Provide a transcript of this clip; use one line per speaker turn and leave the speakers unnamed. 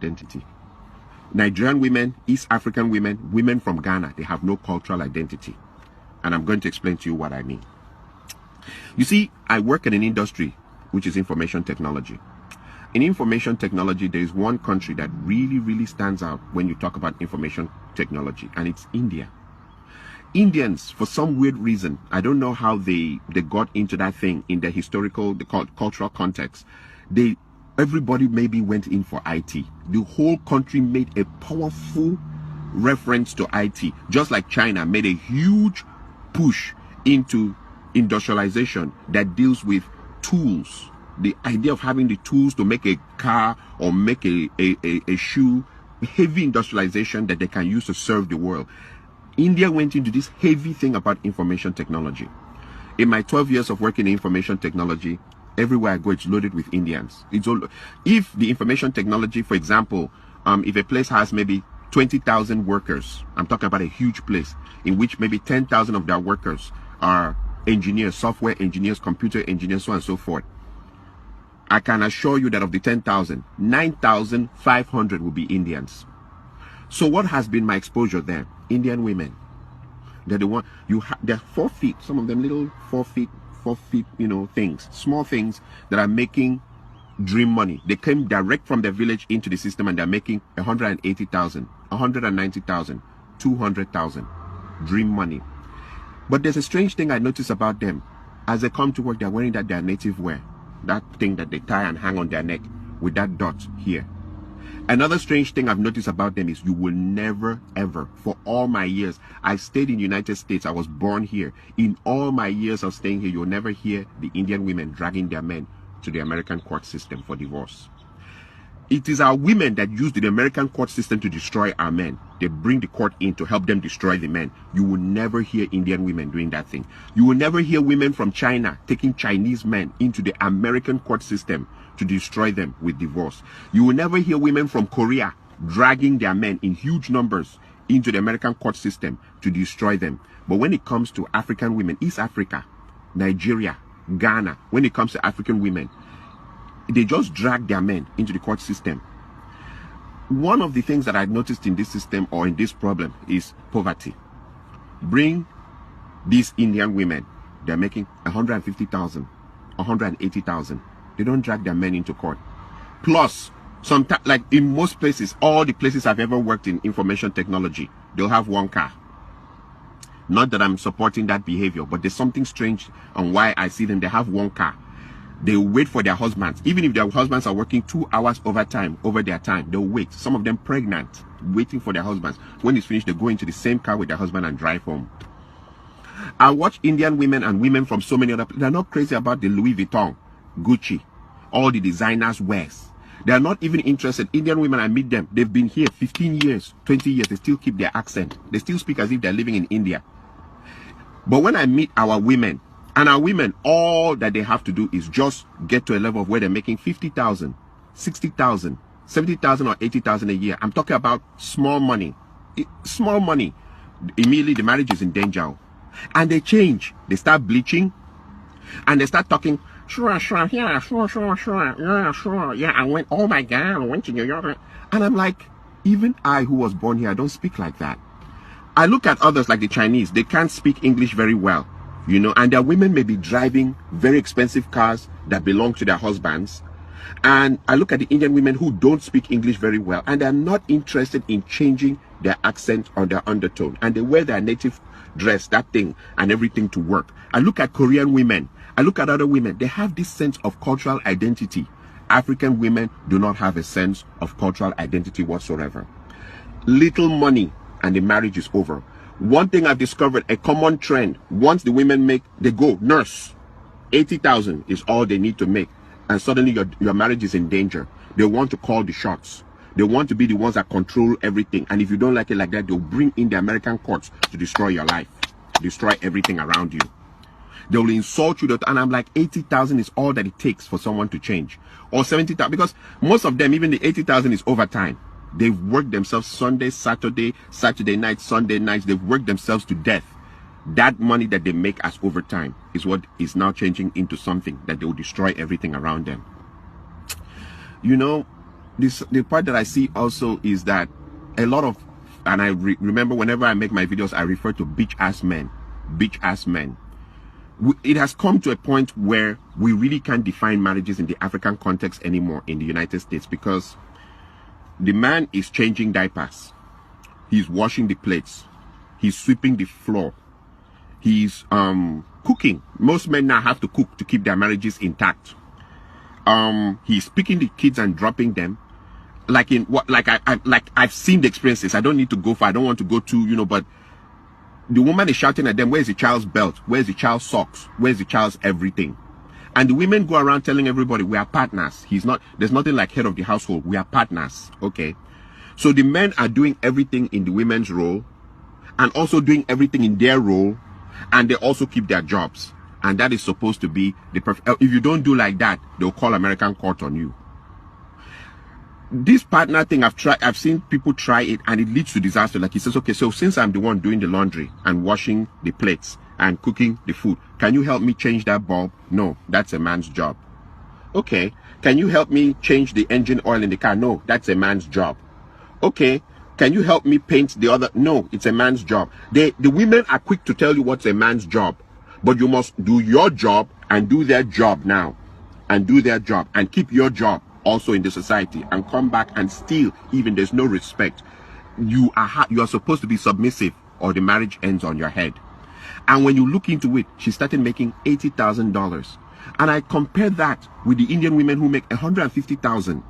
identity. Nigerian women, East African women, women from Ghana, they have no cultural identity. And I'm going to explain to you what I mean. You see, I work in an industry which is information technology. In information technology, there is one country that really stands out when you talk about information technology, and it's India. Indians, for some weird reason, I don't know how they got into that thing in the historical, the cultural context. Everybody maybe went in for IT. The whole country made a powerful reference to IT, just like China made a huge push into industrialization that deals with tools. The idea of having the tools to make a car or make a shoe, heavy industrialization that they can use to serve the world. India went into this heavy thing about information technology. In my 12 years of working in information technology, everywhere I go, it's loaded with Indians. If the information technology, for example, if a place has maybe 20,000 workers, I'm talking about a huge place, in which maybe 10,000 of their workers are engineers, software engineers, computer engineers, so on and so forth. I can assure you that of the 10,000, 9,500 will be Indians. So what has been my exposure there? Indian women. They're the one, they're 4 feet, some of them little 4 feet, things, small things that are making dream money. They came direct from their village into the system, and they're making 180,000, 190,000, 200,000 dream money. But there's a strange thing I notice about them. As they come to work, they're wearing their native wear. That thing that they tie and hang on their neck with that dot here. Another strange thing I've noticed about them is you will never ever, for all my years, I stayed in the United States, I was born here. In all my years of staying here, you'll never hear the Indian women dragging their men to the American court system for divorce. It is our women that use the American court system to destroy our men. They bring the court in to help them destroy the men. You will never hear Indian women doing that thing. You will never hear women from China taking Chinese men into the American court system to destroy them with divorce. You will never hear women from Korea dragging their men in huge numbers into the American court system to destroy them. But when it comes to African women, East Africa, Nigeria, Ghana, when it comes to African women, they just drag their men into the court system. One of the things that I noticed in this system, or in this problem, is poverty. Bring these Indian women, they're making 150,000, 180,000. They don't drag their men into court. Plus, sometimes, like in most places, all the places I've ever worked in information technology, they'll have one car. Not that I'm supporting that behavior, but there's something strange on why I see them. They have one car. They wait for their husbands. Even if their husbands are working 2 hours overtime, over their time, they'll wait. Some of them pregnant, waiting for their husbands. When it's finished, they go into the same car with their husband and drive home. I watch Indian women and women from so many other places. They're not crazy about the Louis Vuitton, Gucci, all the designers wears. They are not even interested. Indian women, I meet them. They've been here 15 years, 20 years. They still keep their accent. They still speak as if they're living in India. But when I meet our women, and our women, all that they have to do is just get to a level of where they're making 50,000, 60,000, 70,000 or 80,000 a year. I'm talking about small money. Small money. Immediately the marriage is in danger. And they change. They start bleaching. And they start talking, sure, yeah, sure. Yeah, I went, oh my God, I went to New York. And I'm like, even I who was born here, I don't speak like that. I look at others like the Chinese. They can't speak English very well. And their women may be driving very expensive cars that belong to their husbands. And I look at the Indian women who don't speak English very well, and they're not interested in changing their accent or their undertone. And they wear their native dress, that thing, and everything to work. I look at Korean women. I look at other women. They have this sense of cultural identity. African women do not have a sense of cultural identity whatsoever. Little money, and the marriage is over. One thing I've discovered, a common trend, once the women make, they go, nurse, 80,000 is all they need to make. And suddenly your marriage is in danger. They want to call the shots. They want to be the ones that control everything. And if you don't like it like that, they'll bring in the American courts to destroy your life, destroy everything around you. They will insult you, and I'm like, 80,000 is all that it takes for someone to change. Or 70,000, because most of them, even the 80,000 is overtime. They've worked themselves Sunday, Saturday, Saturday night, Sunday nights. They've worked themselves to death. That money that they make as overtime is what is now changing into something that they will destroy everything around them. the part that I see also is that a lot of, and I remember whenever I make my videos, I refer to bitch ass men. It has come to a point where we really can't define marriages in the African context anymore in the United States, because the man is changing diapers, he's washing the plates, he's sweeping the floor, he's cooking. Most men now have to cook to keep their marriages intact. He's picking the kids and dropping them. Like in what, like I've seen the experiences. I don't need to go for, I don't want to go to, but the woman is shouting at them, where's the child's belt? Where's the child's socks? Where's the child's everything? And the women go around telling everybody, we are partners. There's nothing like head of the household. We are partners. Okay. So the men are doing everything in the women's role and also doing everything in their role, and they also keep their jobs. And that is supposed to be the perfect. If you don't do like that, they'll call American court on you. This partner thing, I've seen people try it, and it leads to disaster. Like he says, okay, so since I'm the one doing the laundry and washing the plates and cooking the food, can you help me change that bulb? No, that's a man's job. Okay, can you help me change the engine oil in the car? No, that's a man's job. Okay, can you help me paint the other? No, it's a man's job. The women are quick to tell you what's a man's job, but you must do your job and do their job now, and do their job and keep your job also in the society, and come back and still, even there's no respect, you are supposed to be submissive, or the marriage ends on your head. And when you look into it, she started making $80,000, and I compare that with the Indian women who make $150,000,